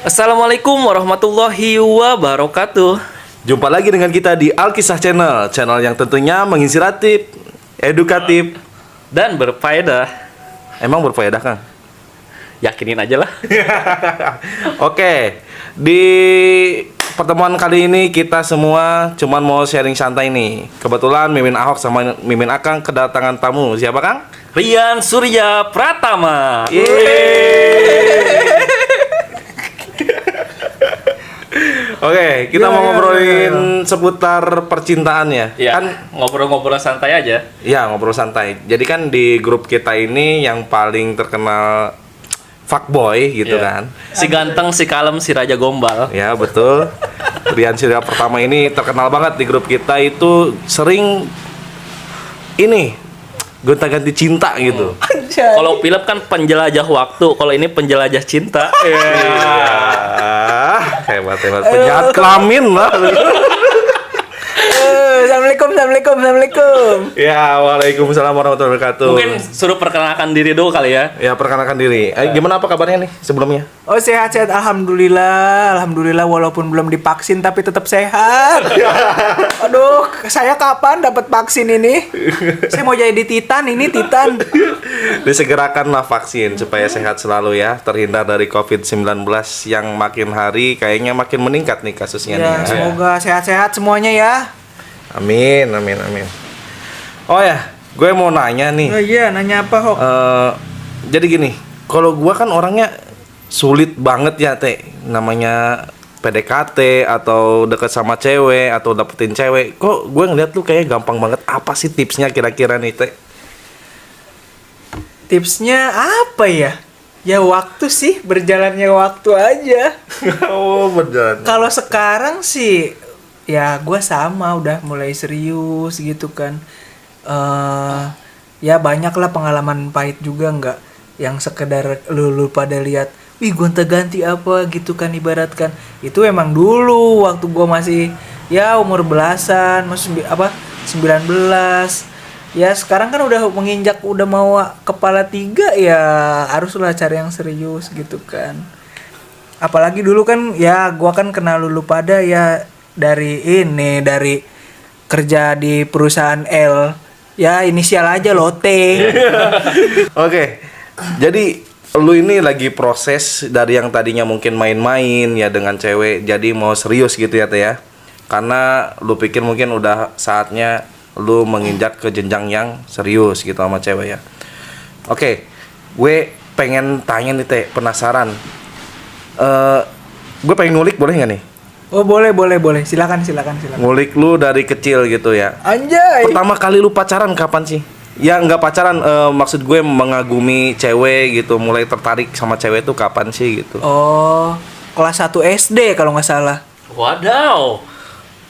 Assalamualaikum warahmatullahi wabarakatuh. Jumpa lagi dengan kita di Alkisah Channel, channel yang tentunya menginspiratif, edukatif, Dan berfaedah. emang berfaedah kan? Yakinin aja lah. Oke, di pertemuan kali ini kita semua cuman mau sharing santai nih. Kebetulan Mimin Ahok sama Mimin Akang kedatangan tamu. Siapa Kang? Rian Surya Pratama. Oke, kita mau ngobrolin seputar percintaan ya. Ya, Kan ngobrol-ngobrol santai aja. ya ngobrol santai. Jadi kan di grup kita ini yang paling terkenal fuckboy gitu Iya. kan. Si ganteng, si kalem, si raja gombal. Ya betul. Rian Surya Pertama ini terkenal banget di grup kita, itu sering ini gonta-ganti cinta gitu. Kalau film kan penjelajah waktu, kalau ini penjelajah cinta. Hebat penjahat kelamin lah. Assalamualaikum. Ya, waalaikumsalam warahmatullahi wabarakatuh. Mungkin suruh perkenalkan diri dulu kali ya. Ya, perkenalkan diri. Gimana apa kabarnya nih sebelumnya? Oh, sehat-sehat, alhamdulillah walaupun belum divaksin tapi tetap sehat. Aduh, saya kapan dapat vaksin ini? Saya mau jadi Titan. Disegerakanlah vaksin supaya sehat selalu ya, terhindar dari COVID-19 yang makin hari kayaknya makin meningkat nih kasusnya nih. Ya, semoga sehat-sehat semuanya ya. Amin. Oh ya, gue mau nanya nih. Oh iya, nanya apa, Hok? Jadi gini, kalau gue kan orangnya sulit banget ya, Teh. Namanya PDKT atau deket sama cewek atau dapetin cewek. Kok gue ngeliat lu kayak gampang banget. Apa sih tipsnya kira-kira nih, Teh? Tipsnya apa ya? Ya waktu sih, berjalannya waktu aja. Oh, berjalan. Kalau sekarang sih ya gue sama udah mulai serius gitu kan. Ya banyak lah pengalaman pahit juga, nggak yang sekedar lu pada lihat wih gonta-ganti apa gitu kan, ibaratkan itu emang dulu waktu gue masih ya umur belasan, masih 19. Ya sekarang kan udah menginjak, udah mau kepala 3, ya haruslah cari yang serius gitu kan. Apalagi dulu kan ya gua kan kenal lu pada ya dari kerja di perusahaan L, ya inisial aja Lotte. Oke, jadi lu ini lagi proses dari yang tadinya mungkin main-main ya dengan cewek, jadi mau serius gitu ya, Teh ya. Karena lu pikir mungkin udah saatnya lu menginjak ke jenjang yang serius gitu sama cewek ya. Oke, gue pengen tanya nih, Teh, penasaran. Gue pengen ngulik, boleh nggak nih? Oh boleh. Silakan. Ngulik lu dari kecil gitu ya. Anjay. Pertama kali lu pacaran kapan sih? Ya nggak pacaran, maksud gue mengagumi cewek gitu, mulai tertarik sama cewek tuh kapan sih gitu? Oh, kelas 1 SD kalau nggak salah. Wadaw.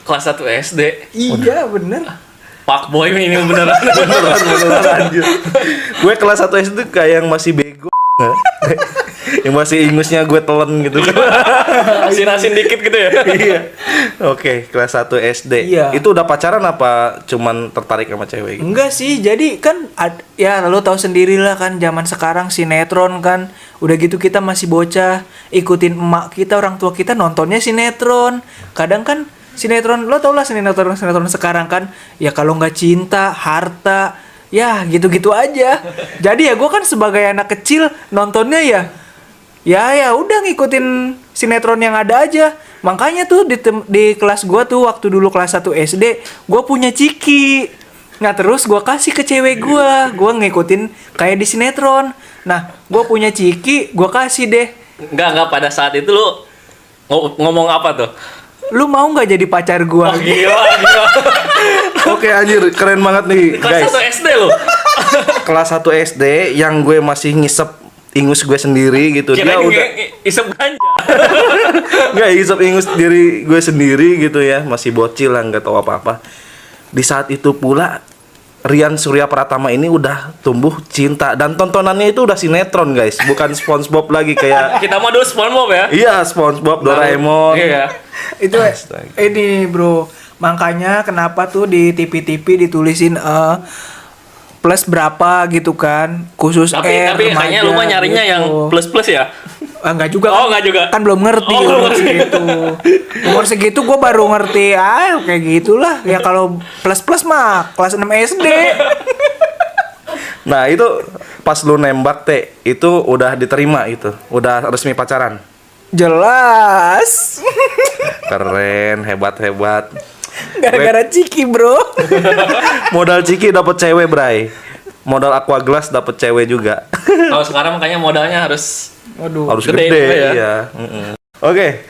Kelas 1 SD. Iya bener. Pak boy ini beneran. beneran anjir. Gue kelas 1 SD tuh kayak yang masih bego. Yang masih ingusnya gue telan gitu. Asin-asin dikit gitu ya. Iya. Oke, kelas 1 SD. Iya. Itu udah pacaran apa cuman tertarik sama cewek gitu? Enggak sih, jadi kan ya lo tahu sendirilah kan zaman sekarang sinetron kan. Udah gitu kita masih bocah, ikutin emak kita, orang tua kita nontonnya sinetron. Kadang kan sinetron, lo tau lah sinetron sekarang kan, ya kalau nggak cinta, harta, ya gitu-gitu aja. Jadi ya gue kan sebagai anak kecil nontonnya ya udah ngikutin sinetron yang ada aja. Makanya tuh di kelas gue tuh waktu dulu kelas 1 SD gue punya ciki. Nah terus gue kasih ke cewek gue ngikutin kayak di sinetron. Nah gue punya ciki, gue kasih deh. Enggak pada saat itu lu ngomong apa tuh? Lu mau nggak jadi pacar gue? Oh, gila. Oke anjir, keren banget nih Kelas guys. 1 SD lu. Kelas 1 SD yang gue masih ngisep ingus gue sendiri gitu. Kira Dia udah isep ganja. nggak ngisep ingus diri gue sendiri gitu ya, masih bocil lah, nggak tahu apa-apa. Di saat itu pula Rian Surya Pratama ini udah tumbuh cinta, dan tontonannya itu udah sinetron guys, bukan SpongeBob lagi kayak Kita mau dulu SpongeBob ya. iya SpongeBob, Doraemon. Iya. Itu ini bro, makanya kenapa tuh di TV-TV ditulisin plus berapa gitu kan, khusus Tapi kayaknya lu mah nyarinya gitu. yang plus ya. Enggak juga Oh, kan, enggak juga. kan belum ngerti Oh, belum umur ngerti. segitu. Umur segitu gue baru ngerti kayak gitulah ya. Kalau plus mah kelas 6 SD. Nah itu pas lu nembak teh itu udah diterima, itu udah resmi pacaran. Jelas. Keren, hebat. Gara-gara Ciki bro. Modal Ciki dapet cewek, Bray. Modal Aqua Glass dapet cewek juga. Kalau sekarang makanya modalnya harus Waduh. Harus Gede gede, juga ya. ya. Oke.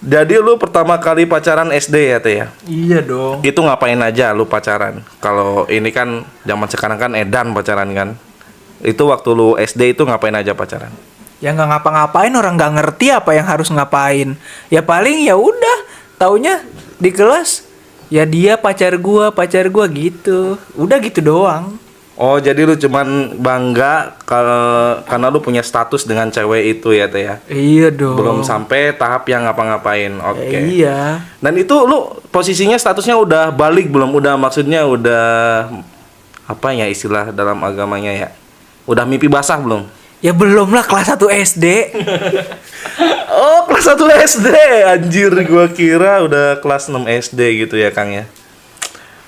Jadi lu pertama kali pacaran SD ya, Teh ya? Iya dong. Itu ngapain aja lu pacaran? Kalau ini kan zaman sekarang kan edan pacaran kan. Itu waktu lu SD itu ngapain aja pacaran? Ya nggak ngapa-ngapain, orang nggak ngerti apa yang harus ngapain. Ya paling ya udah, taunya di kelas ya dia pacar gua gitu. Udah gitu doang. Oh, jadi lu cuman bangga karena lu punya status dengan cewek itu ya, Teh ya? Iya dong. Belum sampai tahap yang ngapa-ngapain. Oke. Iya. Dan itu lu posisinya statusnya udah balik belum? Udah, maksudnya udah apa ya istilah dalam agamanya ya? Udah mimpi basah belum? Ya belum lah, kelas 1 SD. Oh, kelas 1 SD. Anjir, gua kira udah kelas 6 SD gitu ya, Kang ya.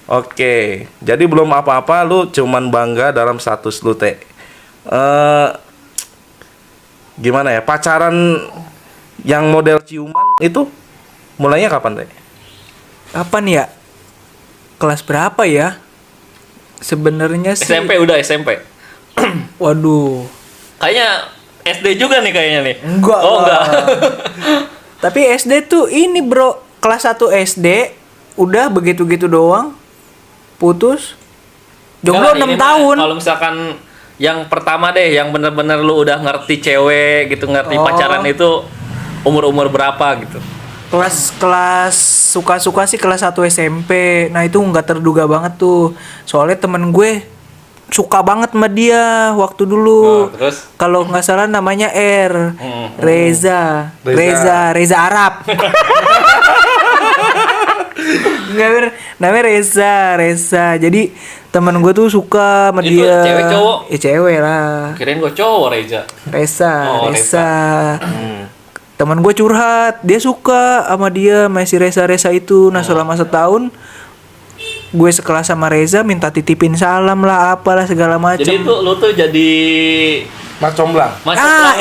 Oke. Jadi belum apa-apa, lu cuman bangga dalam status lu, Teh. Gimana ya? Pacaran yang model ciuman itu mulainya kapan, Teh? Kapan ya? Kelas berapa ya? Sebenarnya sih. SMP. Waduh. Kayaknya SD juga nih kayaknya nih. Enggak. Oh, enggak. Tapi SD tuh ini bro, kelas 1 SD udah begitu-gitu doang. Putus. Jomblo Enggak, 6 ini mah tahun. Kalau misalkan yang pertama deh, yang bener-bener lu udah ngerti cewek gitu, ngerti Oh. pacaran itu umur-umur berapa gitu. Kelas suka-suka sih kelas 1 SMP. Nah itu nggak terduga banget tuh. Soalnya temen gue suka banget sama dia waktu dulu. Nah, terus? Kalau nggak salah namanya Reza Arab. Nggak bener, namanya Reza. Jadi temen gue tuh suka sama Itu dia. cewek cowok? Ya cewek lah. Kirain gue cowok Reza. Oh, Reza. Teman gue curhat, dia suka sama dia, masih Reza itu. Nah selama setahun gue sekelas sama Reza, minta titipin salam lah, apalah segala macam. Jadi itu lu tuh jadi Mas Comblang.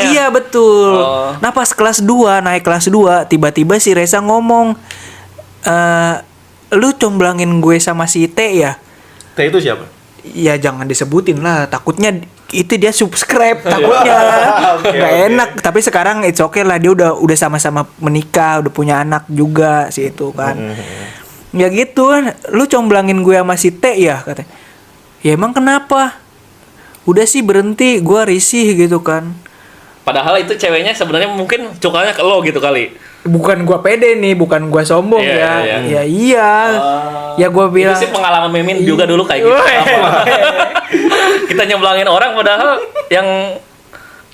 Iya betul. Oh. Nah pas kelas 2, naik kelas 2, tiba-tiba si Reza ngomong, lu comblangin gue sama si T ya? Teh itu siapa? Ya jangan disebutin lah, takutnya itu dia subscribe, takutnya nggak enak. Tapi sekarang it's okay lah, dia udah sama-sama menikah, udah punya anak juga sih itu kan. Ya gitu, lu comblangin gue sama si T ya, katanya. Ya emang kenapa? Udah sih berhenti, gue risih gitu kan. Padahal itu ceweknya sebenarnya mungkin cukanya ke lo gitu kali. Bukan gua pede nih, bukan gua sombong Iya, ya. iya. Ya iya. Ya gua bilang. Itu sih pengalaman Mimin juga dulu kayak gitu. Kita nyemblangin orang padahal yang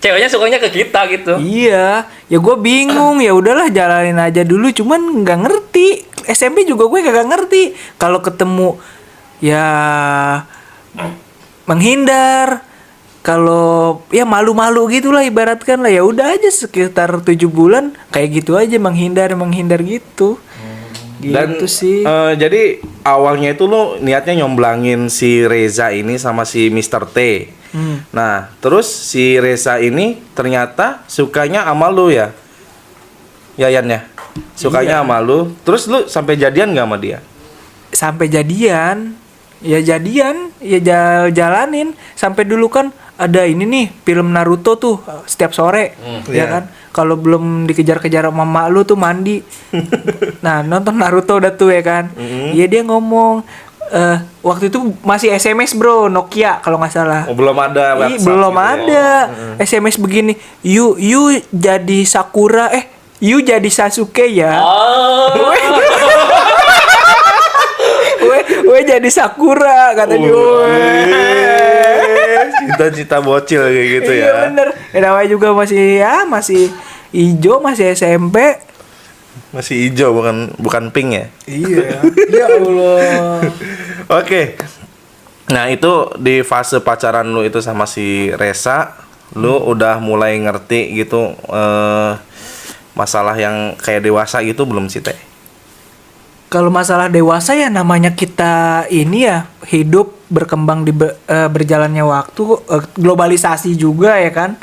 ceweknya sukanya ke kita gitu. Iya, ya gue bingung, ya udahlah jalanin aja dulu, cuman nggak ngerti. SMP juga gue kagak ngerti. Kalau ketemu ya menghindar. Kalau ya malu-malu gitulah ibaratkan lah, ya udah aja sekitar 7 bulan kayak gitu aja menghindar gitu. Gitu Dan sih. jadi awalnya itu lo niatnya nyomblangin si Reza ini sama si Mr. T. Nah, terus si Reza ini ternyata sukanya sama lu ya? Yayannya. Sukanya sama lu. Terus lu sampai jadian gak sama dia? Sampai jadian. Ya jadian, ya jalanin. Sampai dulu kan ada ini nih, film Naruto tuh setiap sore, ya Iya. kan? Kalau belum dikejar-kejar sama mak lu tuh mandi. Nah, nonton Naruto udah tuh ya kan. Iya dia ngomong waktu itu masih SMS bro, Nokia kalau nggak salah. Oh, belum ada WhatsApp Belum gitu ya? ada. SMS begini, you jadi Sakura, you jadi Sasuke ya. Oh. Gue jadi Sakura kata dia. Cita-cita bocil kayak gitu Iya ya. bener. Ya, namanya juga masih ijo, masih SMP. Masih hijau bukan pink ya. Iya. Ya Allah. Oke. Nah itu di fase pacaran lu itu sama si Resa, lu udah mulai ngerti gitu masalah yang kayak dewasa gitu belum sih Teh? Kalau masalah dewasa ya namanya kita ini ya hidup berkembang di berjalannya waktu, globalisasi juga ya kan.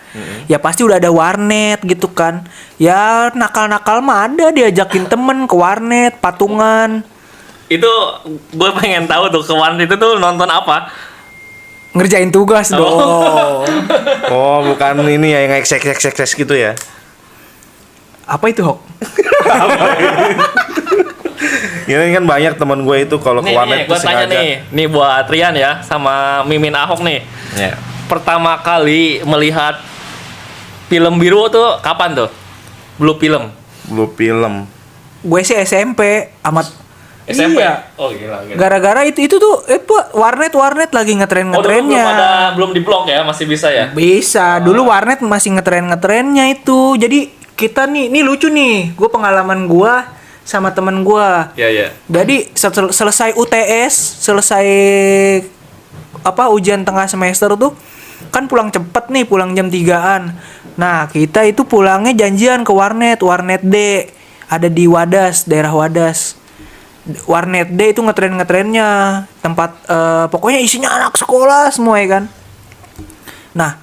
Ya pasti udah ada warnet gitu kan. Ya nakal-nakal mah ada, diajakin temen ke warnet, patungan. Itu gue pengen tahu tuh, ke warnet itu tuh nonton apa? Ngerjain tugas dong. Oh bukan ini ya yang XX gitu ya? Apa itu, Hok? Ini kan banyak teman gue itu kalau ke warnet gue tuh tanya sengaja. nih buat Rian ya sama Mimin Ahok nih. Ya. Pertama kali melihat film biru tuh kapan tuh? Blue film. Blue film. Gue sih SMP amat. SMP. Iya. Oh gila. Gara-gara itu tuh warnet lagi ngetren-ngetrennya. Belum di blok ya, masih bisa ya? Bisa. Dulu warnet masih ngetren-ngetrennya itu. Jadi kita nih lucu nih. Gue pengalaman gue sama temen gue. Iya. Jadi selesai UTS, selesai ujian tengah semester tuh kan pulang cepet nih, pulang jam 3-an. Nah, kita itu pulangnya janjian ke warnet D. Ada di Wadas, daerah Wadas. Warnet D itu ngetren-ngetrennya. Tempat pokoknya isinya anak sekolah semua ya kan. Nah,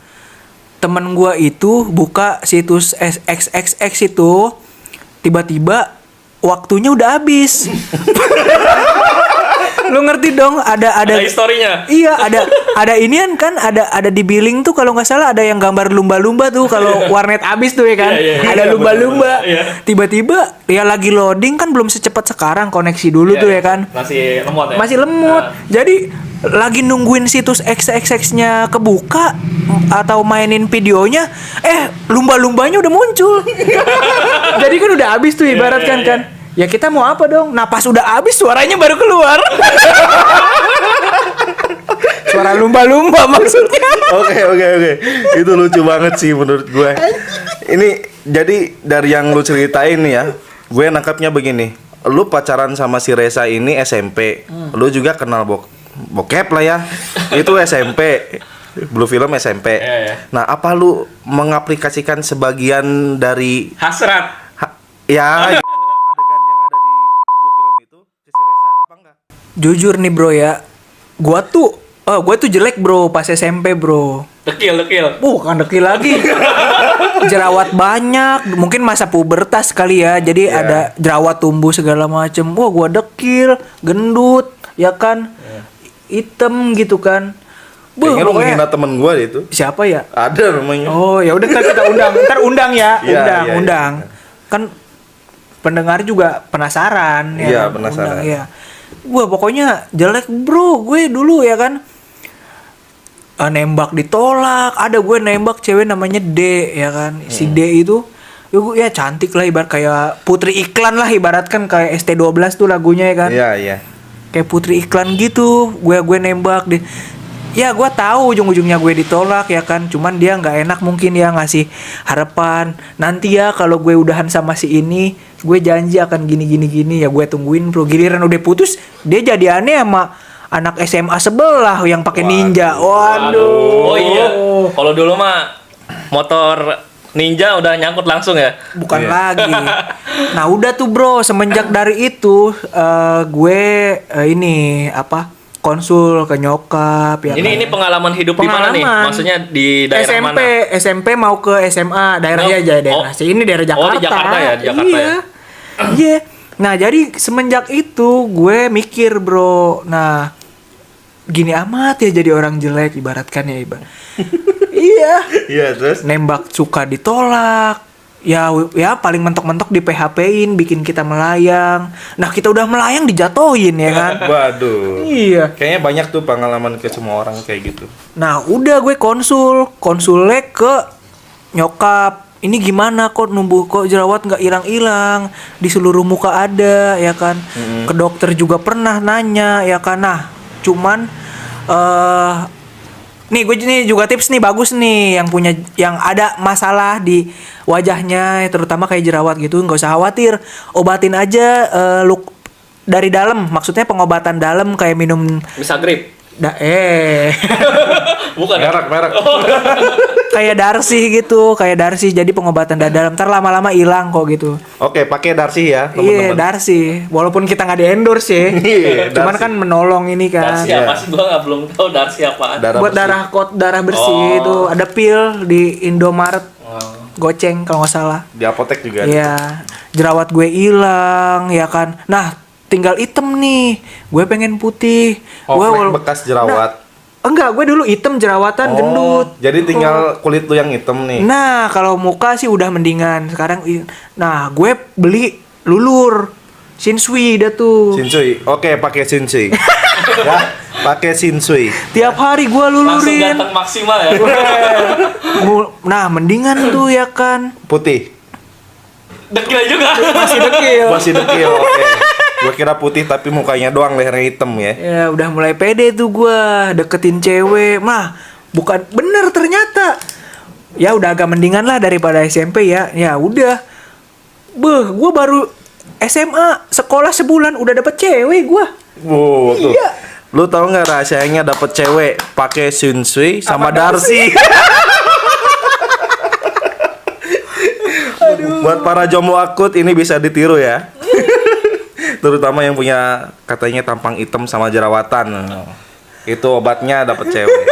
temen gua itu buka situs XXX itu, tiba-tiba waktunya udah habis. Lu ngerti dong, ada historinya. Iya, ada inian kan, ada di billing tuh kalau nggak salah ada yang gambar lumba-lumba tuh kalau warnet habis tuh ya kan. Iya, Ada lumba-lumba. Iya. Tiba-tiba ya lagi loading kan, belum secepat sekarang, koneksi dulu tuh ya kan. Masih lemot ya? Masih lemot. Jadi lagi nungguin situs XXX-nya kebuka atau mainin videonya, lumba-lumbanya udah muncul. Jadi kan udah habis tuh ibaratkan kan. Ya kita mau apa dong? Nah pas udah habis suaranya baru keluar. Suara lumba-lumba maksudnya. Oke. Itu lucu banget sih menurut gue. Ini jadi dari yang lu ceritain nih ya, gue nangkapnya begini. Lu pacaran sama si Resa ini SMP. Lu juga kenal bokep lah ya. Itu SMP. Blue film SMP. Iya. Nah, apa lu mengaplikasikan sebagian dari Hasrat. ya adegan yang ada di Blue film itu ke si Resa apa enggak? Jujur nih bro ya, gua tuh jelek bro pas SMP bro. Dekil. Bukan dekil lagi. Jerawat banyak, mungkin masa pubertas kali ya. Jadi ada jerawat tumbuh segala macem. Wah, gua dekil, gendut, ya kan, hitam gitu kan. Kayaknya lu menghina temen gua deh itu. Siapa ya? Ada namanya. Oh ya udah kita undang, ntar undang ya, Iya, undang. Kan pendengar juga penasaran. Iya, kan? penasaran. Undang, iya. Wah pokoknya jelek bro, gue dulu ya kan. Nembak ditolak, ada gue nembak cewek namanya D ya kan. Si D itu ya cantik lah, ibarat kayak putri iklan lah, ibaratkan kayak ST12 tuh lagunya ya kan. Iya. Kayak putri iklan gitu. Gue nembak deh. Ya gue tahu ujung-ujungnya gue ditolak ya kan. Cuman dia nggak enak mungkin ya ngasih harapan. Nanti ya kalau gue udahan sama si ini, gue janji akan gini. Ya gue tungguin bro. Giliran udah putus, dia jadi aneh sama anak SMA sebelah yang pakai ninja. Waduh. Oh iya. Kalau dulu mah motor ninja udah nyangkut langsung ya. Bukan lagi. Nah udah tuh bro, semenjak dari itu gue konsul ke nyokap ya. Ini pengalaman hidup di mana nih? Maksudnya di daerah mana? SMP mau ke SMA, daerahnya aja daerah. Sini daerah Jakarta. Oh, di Jakarta ya, di Jakarta ya. Iya. Nah, jadi semenjak itu gue mikir, bro. Nah, gini amat ya jadi orang jelek ibaratkan ya, Iya. Iya, terus Nembak suka ditolak. Ya paling mentok-mentok di PHP-in, bikin kita melayang. Nah, kita udah melayang dijatohin ya kan. waduh. Iya. Kayaknya banyak tuh pengalaman ke semua orang kayak gitu. Nah udah gue konsulnya ke nyokap. Ini gimana kok jerawat nggak hilang-hilang, di seluruh muka ada ya kan. Ke dokter juga pernah nanya ya kan. Nah cuman nih gue ini juga tips nih bagus nih, yang ada masalah di wajahnya terutama kayak jerawat gitu, nggak usah khawatir, obatin aja dari dalam, maksudnya pengobatan dalam kayak minum Bisa grip. Bukan. Merek. Kayak Darcy gitu, kayak Darcy jadi pengobatan dadar. Ntar lama-lama hilang kok gitu. Oke, pakai Darcy ya, Iya, teman-teman. Darcy. Walaupun kita nggak di-endorse ya. Iya, Cuman Darcy. kan menolong ini kan. Darcy apa sih? Gua belum tahu Darcy apaan. Buat bersih. darah bersih Oh. itu ada pil di Indomaret. Oh. Goceng kalau nggak salah. Di apotek juga. Iya, jerawat gue hilang ya kan. Nah, tinggal item nih. Gue pengen putih. Oh, Gue flek bekas jerawat. enggak, gue dulu item jerawatan gendut. Jadi tinggal kulit lu yang hitam nih. Nah, kalau muka sih udah mendingan. Sekarang nah, gue beli lulur. Shinsui dah tuh. Shinsui. Oke, pakai Shinsui. Ya, pakai Shinsui. Tiap hari gue Langsung lulurin. ganteng maksimal ya. Nah, mendingan tuh ya kan. Putih. Dekil juga. Masih dekil. Masih dekil. Oke. Gua kira putih tapi mukanya doang, lehernya hitam ya. Ya udah mulai pede tuh gua deketin cewek. Nah, bukan bener ternyata. Ya udah agak mendingan lah daripada SMP ya. Ya udah. Gua baru SMA, sekolah sebulan udah dapet cewek gua. Wow, tuh. Iya. Lu tahu nggak rahasianya dapet cewek pakai Shinsui sama Darcy? Buat para jomblo akut ini bisa ditiru ya. Terutama yang punya katanya tampang hitam sama jerawatan. Itu obatnya dapet cewek.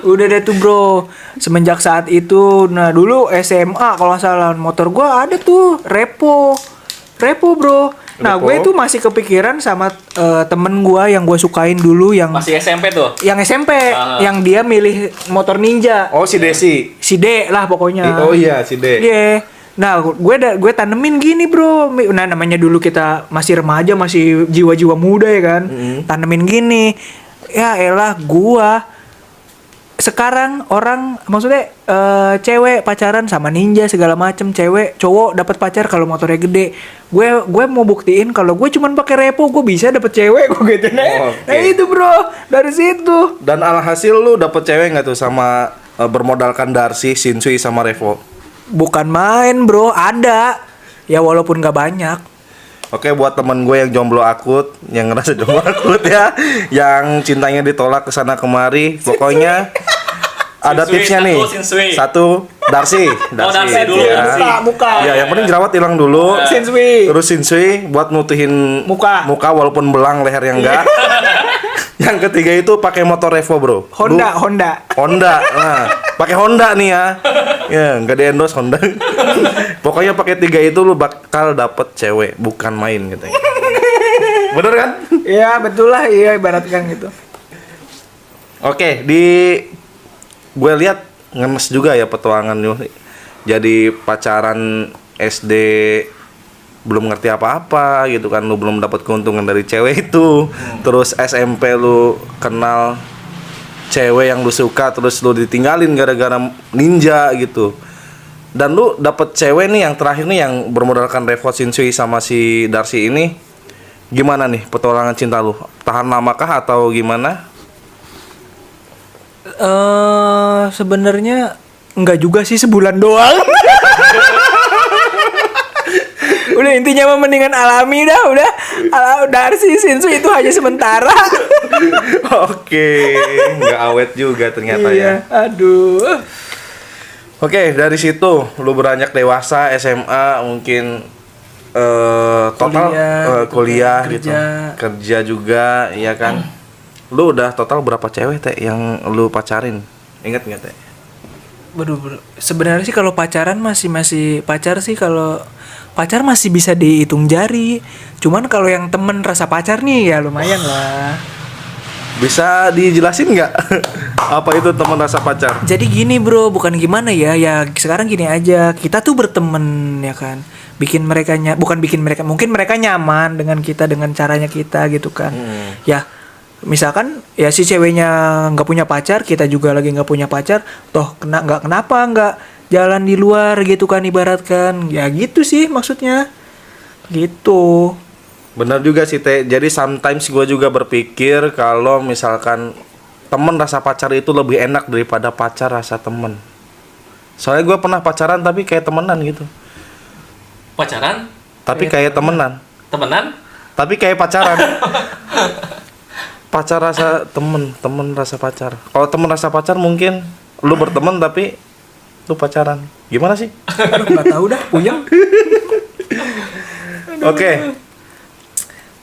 Udah deh tuh bro. Semenjak saat itu, nah dulu SMA kalau nggak salah motor gua ada tuh Repo bro. Nah Repo? gue tuh masih kepikiran sama temen gua yang gue sukain dulu yang Masih SMP tuh. yang SMP, Ah. yang dia milih motor Ninja. Oh, si Desi. Si D lah pokoknya. Oh iya, si D. Iya. Nah, gue tanemin gini, Bro. Nah, namanya dulu kita masih remaja, masih jiwa-jiwa muda ya kan. Tanemin gini. Ya elah, gua sekarang orang maksudnya cewek pacaran sama Ninja segala macem, cewek cowok dapat pacar kalau motornya gede. Gue mau buktiin kalau gue cuman pakai Repo gue bisa dapet cewek gue gitu nah. Oke. Nah itu bro, dari situ. Dan alhasil lu dapet cewek nggak tuh sama bermodalkan Darcy, Shinsui sama Revo? Bukan main bro, ada. Ya walaupun gak banyak. Oke, buat temen gue yang jomblo akut, yang ngerasa jomblo akut ya, yang cintanya ditolak kesana kemari, pokoknya ada Shinsui, tipsnya nih. Shinsui. Satu, Darcy. Darcy dulu, ya. Darcy. Muka. Ya, yang penting jerawat hilang dulu. Shinsui. Terus Shinsui buat nutuhin Muka. walaupun belang leher yang enggak. Yang ketiga itu pakai motor Revo, Bro. Honda. Honda. Nah, pakai Honda nih ya. Ya, nggak di endorse Honda. Pokoknya pakai tiga itu lu bakal dapet cewek, bukan main gitu. Bener kan? Iya betul lah, iya ibaratkan gitu. Oke, gue lihat ngenes juga ya petualangan lu. Jadi pacaran SD belum ngerti apa-apa gitu kan, lu belum dapat keuntungan dari cewek itu. Terus SMP lu kenal cewek yang lu suka, terus lu ditinggalin gara-gara Ninja gitu. Dan lu dapet cewek nih yang terakhir nih yang bermodalkan Revo, Shinsui sama si Darcy ini. Gimana nih petualangan cinta lu? Tahan lamakah atau gimana? Sebenarnya enggak juga sih, sebulan doang. Udah intinya mah mendingan alami dah, udah. Darcy Shinsui itu hanya sementara. Oke, nggak awet juga ternyata Iya, ya. aduh. Oke, dari situ lu beranjak dewasa, SMA mungkin total kuliah kerja. gitu. Kerja juga, iya kan. Lu udah total berapa cewek teh yang lu pacarin? Ingat nggak teh? Waduh, bro. Sebenarnya sih kalau pacaran masih pacar sih, kalau pacar masih bisa dihitung jari. Cuman kalau yang temen rasa pacar nih ya lumayan lah. Bisa dijelasin nggak apa itu teman rasa pacar? Jadi gini bro, bukan gimana ya, ya sekarang gini aja, kita tuh berteman ya kan, bukan bikin mereka, mungkin mereka nyaman dengan kita, dengan caranya kita gitu kan. Ya misalkan ya si ceweknya nggak punya pacar, kita juga lagi nggak punya pacar, toh kenapa nggak jalan di luar gitu kan, ibaratkan ya gitu sih maksudnya gitu. Benar juga sih teh. Jadi sometimes gue juga berpikir kalau misalkan temen rasa pacar itu lebih enak daripada pacar rasa temen. Soalnya gue pernah pacaran tapi kayak temenan gitu. Pacaran? Tapi kayak temenan. Temenan? Tapi kayak pacaran. Pacar rasa temen rasa pacar. Kalau temen rasa pacar mungkin lu berteman tapi lu pacaran. Gimana sih? Aduh, nggak tahu dah, puyeng. Oke.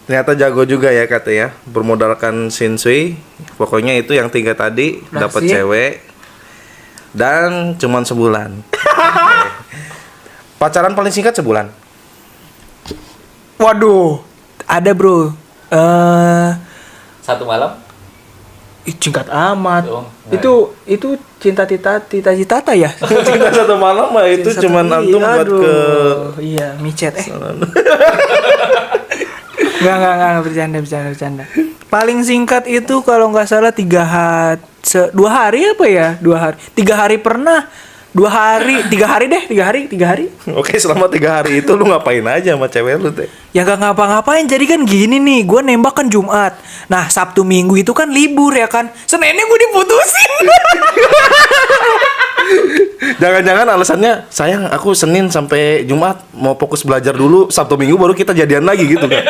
Ternyata jago juga ya kata ya. Bermodalkan Shinsui. Pokoknya itu yang 3 tadi dapat Nasib. cewek dan cuman sebulan. Pacaran paling singkat sebulan. Waduh, ada bro. 1 malam. Singkat amat. Oh, Itu cita-cita ya. Cinta 1 malam mah itu Satu- cuman antum buat aduh, ke iya micet Enggak bercanda. Paling singkat itu kalau nggak salah 2 hari apa ya? 2 hari. 3 hari pernah. 2 hari, 3 hari deh, 3 hari. Oke, selama 3 hari itu lu ngapain aja sama cewek lu teh? Ya gak ngapa-ngapain, jadi kan gini nih, gue nembak kan Jumat. Nah, Sabtu Minggu itu kan libur ya kan. Seninnya gue diputusin. Jangan-jangan alasannya, sayang aku Senin sampai Jumat mau fokus belajar dulu, Sabtu Minggu baru kita jadian lagi gitu kan?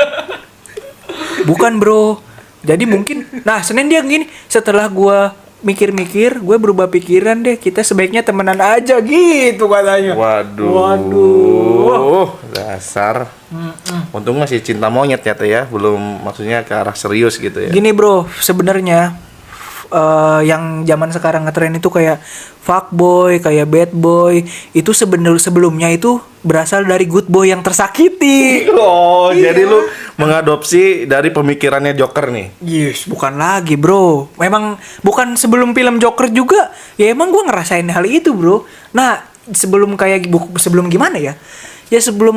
Bukan bro. Jadi mungkin, nah Senin dia gini, setelah gue mikir-mikir, gue berubah pikiran deh, kita sebaiknya temenan aja gitu katanya. Waduh, dasar. Untung masih cinta monyet ya teh ya, belum maksudnya ke arah serius gitu ya. Gini bro, sebenarnya yang zaman sekarang ngetren itu kayak fuckboy, kayak bad boy, itu sebelumnya itu berasal dari good boy yang tersakiti. Oh, jadi lu mengadopsi dari pemikirannya Joker nih. Yes, bukan lagi bro. Memang bukan sebelum film Joker juga. Ya emang gue ngerasain hal itu bro. Nah, sebelum sebelum gimana ya? Ya sebelum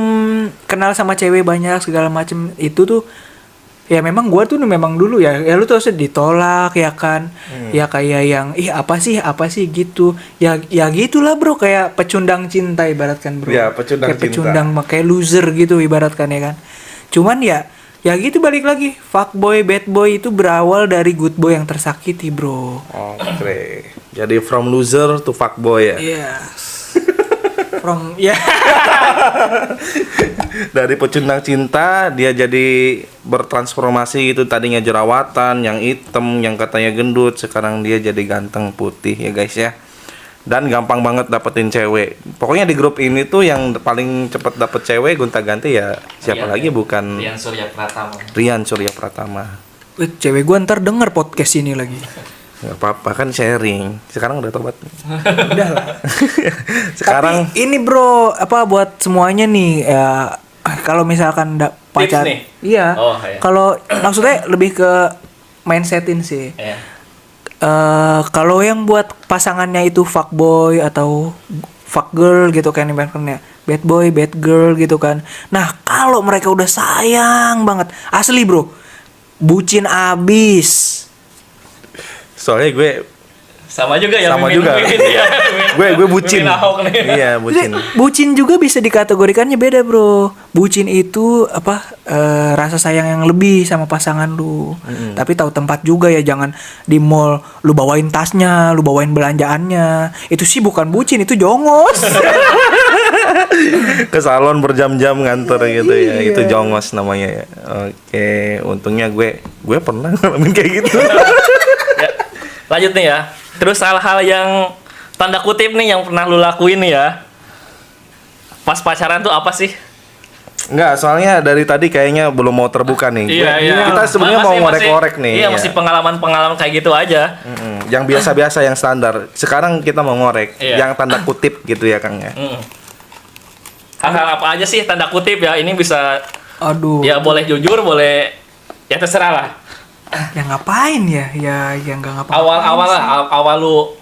kenal sama cewek banyak segala macem itu tuh. Ya memang gue tuh memang dulu ya lu tuh harus ditolak ya kan. Ya kayak yang apa sih gitu. Ya gitulah bro, kayak pecundang cinta ibaratkan bro. Ya, pecundang kayak cinta. pecundang kayak loser gitu ibaratkan ya kan. Cuman ya gitu balik lagi. Fuckboy, bad boy itu berawal dari good boy yang tersakiti bro. Oke. Jadi from loser to fuckboy ya. Yes. From ya. Dari pecundang cinta dia jadi bertransformasi gitu, tadinya jerawatan, yang hitam, yang katanya gendut, sekarang dia jadi ganteng putih ya guys ya. Dan gampang banget dapetin cewek. Pokoknya di grup ini tuh yang paling cepet dapet cewek gonta-ganti ya siapa lagi bukan Rian Surya Pratama. Rian Surya Pratama. Cewek gue ntar denger podcast ini lagi. Gak apa-apa kan sharing. Sekarang udah tobat. Udah lah. Sekarang Tapi ini bro, apa buat semuanya nih ya, kalau misalkan pacar, nih? iya. Oh, iya. Kalau maksudnya lebih ke mindsetin sih. Ya. Kalau yang buat pasangannya itu fuckboy atau fuck girl gitu kan ibaratnya, bad boy, bad girl gitu kan. Nah kalau mereka udah sayang banget, asli bro, bucin abis. soalnya gue Sama juga ya. Sama Mimin- juga. Mimin, ya. gue bucin. Mimin Ahok nih. Iya, bucin. Bucin juga bisa dikategorikannya beda bro. Bucin itu apa rasa sayang yang lebih sama pasangan lu. Tapi tahu tempat juga ya, jangan di mall lu bawain tasnya, lu bawain belanjaannya. Itu sih bukan bucin, itu jongos. Ke salon berjam-jam nganter gitu ya. Iya. Itu jongos namanya ya. Oke, untungnya gue pernah ngalamin kayak gitu. Ya, lanjut nih ya. Terus hal-hal yang tanda kutip nih yang pernah lu lakuin nih ya. Pas pacaran tuh apa sih? Enggak, soalnya dari tadi kayaknya belum mau terbuka nih. Kita sebenarnya mau ngorek-ngorek nih. Iya, masih pengalaman-pengalaman kayak gitu aja. Yang biasa-biasa, yang standar. Sekarang kita mau ngorek Iya. yang tanda kutip gitu ya, Kang ya. Hal-hal apa aja sih tanda kutip ya? Ini bisa Aduh. ya boleh jujur, boleh ya terserah lah. Ya ngapain ya? Ya yang nggak ngapain. Awal lu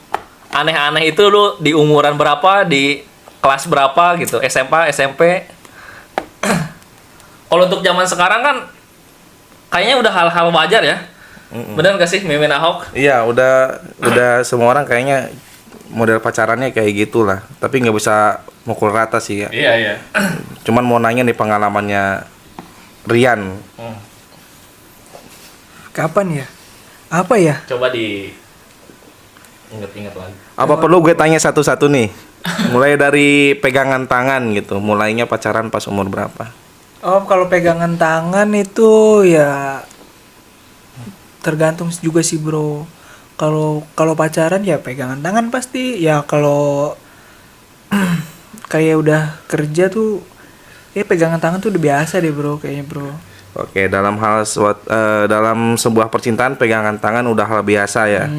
aneh-aneh itu lu di umuran berapa, di kelas berapa gitu, SMA, SMP. Kalau untuk zaman sekarang kan kayaknya udah hal-hal wajar ya. Bener gak sih Mimin Ahok? Iya, udah semua orang kayaknya model pacarannya kayak gitulah. Tapi nggak bisa mukul rata sih ya. Iya, iya. Cuman mau nanya nih pengalamannya Rian. Kapan ya? Apa ya? Coba di inget-inget lagi. Apa perlu gue tanya satu-satu nih? Mulai dari pegangan tangan gitu. Mulainya pacaran pas umur berapa? Oh, kalau pegangan tangan itu ya tergantung juga sih bro. Kalau pacaran ya pegangan tangan pasti. Ya kalau kayak udah kerja tuh ya pegangan tangan tuh udah biasa deh bro kayaknya bro. Oke, dalam sebuah percintaan pegangan tangan udah hal biasa ya.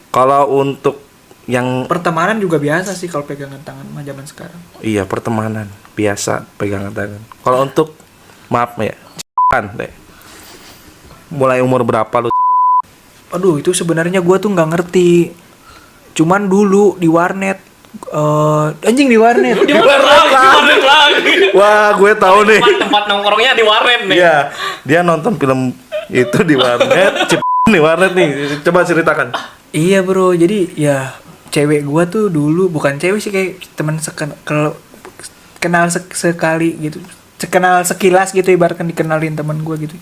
Kalau untuk yang Pertemanan juga biasa sih kalau pegangan tangan mah zaman sekarang. iya pertemanan biasa pegangan tangan. Kalau untuk maaf ya, deh. Mulai umur berapa lu? Aduh itu sebenarnya gue tuh nggak ngerti. Cuman dulu di warnet, anjing di warnet. Di warnet lagi. Wah, gue tahu nih. Tempat nongkrongnya di warnet nih. Iya, dia nonton film itu di warnet, di warnet nih. Coba ceritakan. Iya bro, jadi ya cewek gue tuh dulu bukan cewek sih kayak teman kenal sekali gitu, kenal sekilas gitu ibaratkan dikenalin teman gue gitu.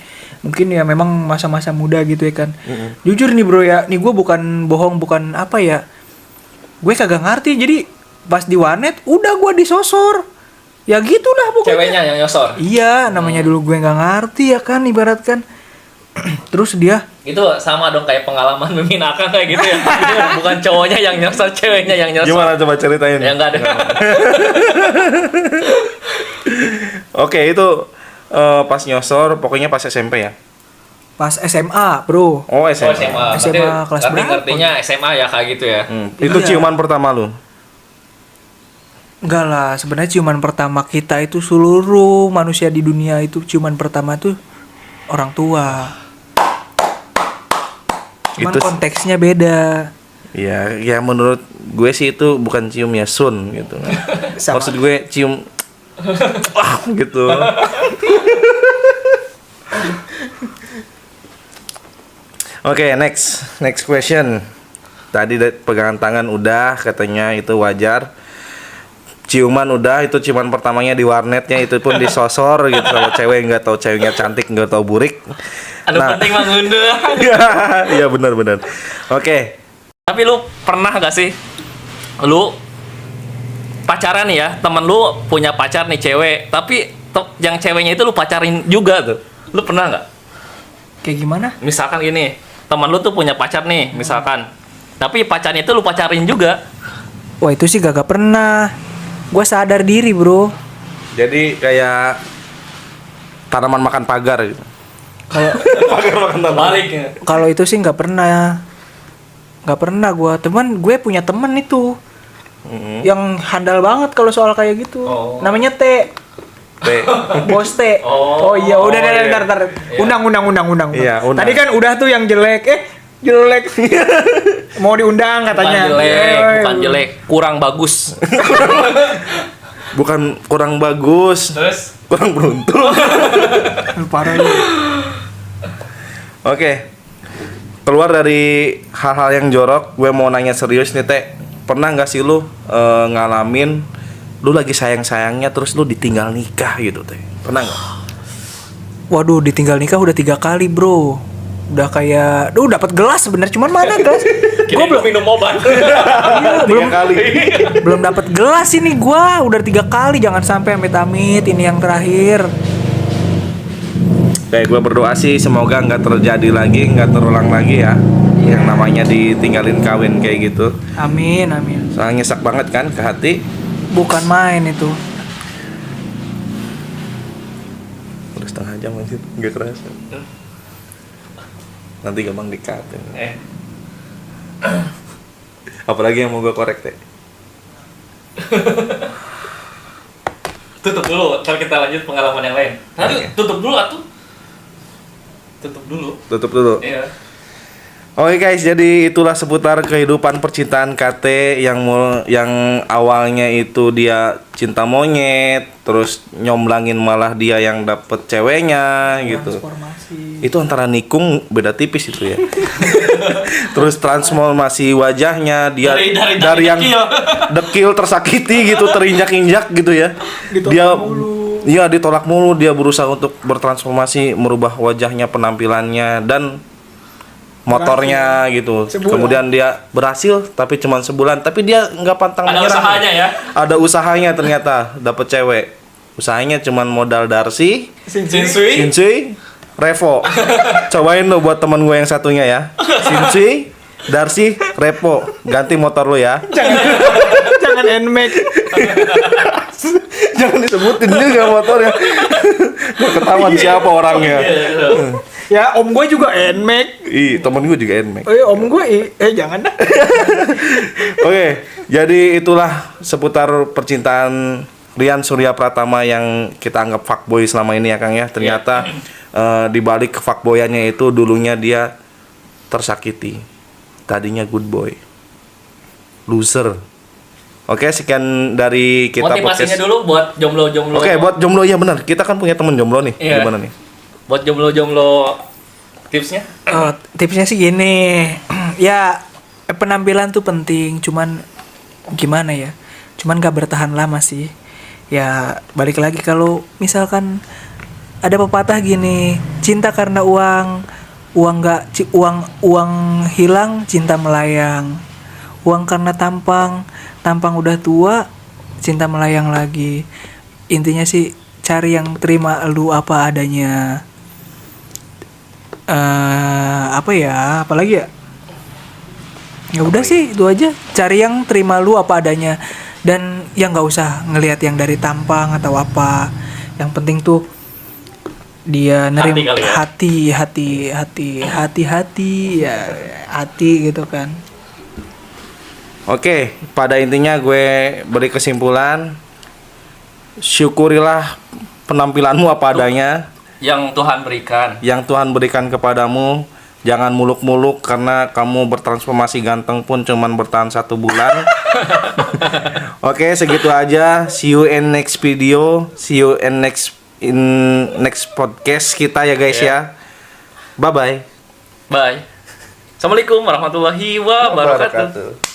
Mungkin ya memang masa-masa muda gitu ya kan. Jujur nih bro ya, nih gue bukan bohong bukan apa ya. Gue kagak ngerti jadi pas di warnet udah gue disosor. Ya gitulah pokoknya. Ceweknya yang nyosor. Iya, namanya dulu gue nggak ngerti ya kan ibaratkan. Terus dia Itu sama dong kayak pengalaman Mimin Akang kayak gitu ya. Bukan cowoknya yang nyosor, ceweknya yang nyosor. Gimana coba ceritain? Ya enggak ada. Oke, itu pas nyosor, pokoknya pas SMP ya. pas SMA bro. Oh, Oh, SMA. SMA. SMA kelas berapa? Hmm. Ngertinya SMA ya kayak gitu ya. Itu Iya. ciuman pertama lu. Enggak lah, sebenarnya ciuman pertama kita itu seluruh manusia di dunia itu ciuman pertama tuh orang tua. Cuman Itu- konteksnya beda. Ya, ya menurut gue sih itu bukan cium ya sun gitu. Sama. Maksud gue cium gitu. Oke, next question. Tadi pegangan tangan udah katanya itu wajar. Ciuman udah, itu ciuman pertamanya di warnetnya itu pun disosor gitu. Kalau cewek nggak tahu ceweknya cantik nggak tahu burik. Anu penting mah ngunduh. Iya benar. Oke. Tapi lu pernah gak sih lu pacaran nih ya, temen lu punya pacar nih cewek, tapi yang ceweknya itu lu pacarin juga tuh. Lu pernah nggak? Kayak gimana? Misalkan gini, temen lu tuh punya pacar nih, misalkan. Tapi pacarnya itu lu pacarin juga. Wah itu sih gak pernah. Gue sadar diri bro. Jadi kayak tanaman makan pagar gitu. Kalau Pagar makan tanaman. Baliknya. kalau itu sih nggak pernah. Nggak pernah gue punya temen itu yang handal banget kalau soal kayak gitu. Oh. Namanya T. Teh. Bos T. Oh. Iya udah Oh, iya. ntar. Iya. Undang. Iya, undang. Tadi kan udah tuh yang jelek. Jelek. Mau diundang katanya. Bukan jelek, kurang bagus. Bukan kurang bagus, Terus kurang beruntung. Parah lu. Oke. Keluar dari hal-hal yang jorok, gue mau nanya serius nih, Teh. Pernah nggak sih lu ngalamin lu lagi sayang-sayangnya terus lu ditinggal nikah gitu, Teh? Pernah nggak? Waduh, ditinggal nikah udah 3 kali, bro. Udah kayak, dapat gelas sebenarnya, cuman mana gelas? Gua belum minum obat. Tiga kali. belum dapat gelas ini gua, udah 3 kali, jangan sampai amit-amit ini yang terakhir. Kayak gue berdoa sih semoga nggak terjadi lagi, nggak terulang lagi ya. Yang namanya ditinggalin kawin kayak gitu. Amin. Soalnya nyesek banget kan ke hati. Bukan main itu. Udah setengah jam aja, nggak kerasa. Nanti gampang dikat. Apalagi yang mau gue korek, Teh? Tutup dulu, ntar kita lanjut pengalaman yang lain. Nanti Oke. tutup dulu atuh. Tutup dulu. Tutup dulu. Iya. Oke guys, jadi itulah seputar kehidupan percintaan KT yang awalnya itu dia cinta monyet, terus nyomblangin malah dia yang dapet ceweknya gitu. Transformasi. Itu antara nikung beda tipis itu ya. Terus transformasi wajahnya dia Dari yang dekil. dekil tersakiti gitu, terinjak-injak gitu ya. Ditolak Dia mulu. iya ditolak mulu, dia berusaha untuk bertransformasi, merubah wajahnya, penampilannya dan motornya gitu. Sebulan. Kemudian dia berhasil tapi cuma sebulan, tapi dia nggak pantang Ada menyerah. usahanya ya. Ada usahanya ternyata dapet cewek. Usahanya cuma modal Darcy, Shinsui. Shinsui, Revo. Cobain lu buat temen gue yang satunya ya. Shinji, Darcy, Revo. Ganti motor lu ya. Jangan NMAX. Jangan disebutin juga motornya. Gak ketahuan siapa orangnya. Ya om gue juga NMAX. Ih, temen gue juga NMAX. Oh iya om gue jangan dah. Oke, jadi itulah seputar percintaan Rian Surya Pratama yang kita anggap fuckboy selama ini ya Kang ya. Ternyata di balik fuckboyannya itu dulunya dia tersakiti. Tadinya good boy. Loser. Oke, sekian dari kita Motivasinya podcast. dulu buat jomblo-jomblo. Oke, buat jomblo ya benar. Kita kan punya temen jomblo nih. Iya. Gimana nih? Buat jomblo-jomblo tipsnya? Oh, tipsnya sih gini. Ya penampilan tuh penting, cuman gimana ya? Cuman gak bertahan lama sih. Ya balik lagi kalau misalkan ada pepatah gini, cinta karena uang hilang, cinta melayang. Uang karena tampang udah tua, cinta melayang lagi. Intinya sih cari yang terima lu apa adanya. Apalagi ya? Ya udah sih itu aja. Cari yang terima lu apa adanya dan yang nggak usah ngelihat yang dari tampang atau apa. Yang penting tuh dia Hati kali ya? hati gitu kan. Oke, pada intinya gue beri kesimpulan, syukurilah penampilanmu apa adanya Yang Tuhan berikan. yang Tuhan berikan kepadamu. Jangan muluk-muluk karena kamu bertransformasi ganteng pun cuman bertahan 1 bulan. Oke, segitu aja. See you in next video. See you in next podcast kita ya guys ya. Bye bye. Bye. Assalamualaikum warahmatullahi wabarakatuh.